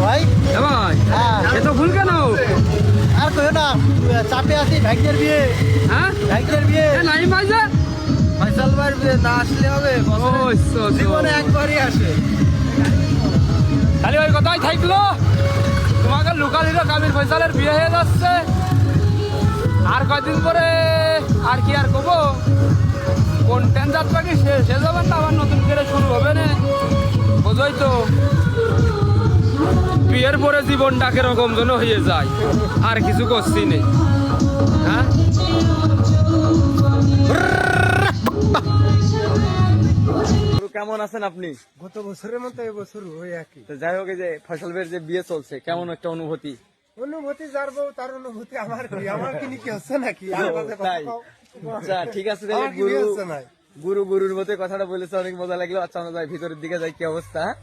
ভাই ভাই এত ভুল কেন? আর কইও না, চাপে আছি। ভাগ্যের বিয়ে, হ্যাঁ ভাগ্যের বিয়ে। নাই মাইজা ফয়সাল ভাইয়ের বিয়ে না আসলে হবে? জীবনে একবারই আসে। খালি ওই কথাই থাকলো, তোমাকে লুকালিরা কাবির ফয়সালের বিয়ে হয়ে যাচ্ছে। আর কয়দিন পরে আর কি আর কব, কোন ট্রেন যাত্রা কি শেষ হয়ে যাবেন না আবার নতুন করে শুরু হবে না? বোঝোই তো, বিয়ের পরে জীবনটা কিরকম যেন হয়ে যায়, আর কিছু করছি নেই। হ্যাঁ কেমন আছেন আপনি? গত বছরের মতো এবছর ওই একই। তো যাই হোক, এই যে ফয়সাল ভাইয়ের যে বিয়ে চলছে, কেমন একটা অনুভূতি? অনুভূতি যার বউ তার অনুভূতি, আমার কি? আমার কি কি হচ্ছে নাকি? তাই? আচ্ছা ঠিক আছে, তাহলে আমার কি বিয়ে হচ্ছে না? গুরুর মতো কথাটা বলেছে, অনেক মজা লাগলো। আচ্ছা আমরা যাই ভিতরের দিকে, যাই কি অবস্থা। হ্যাঁ?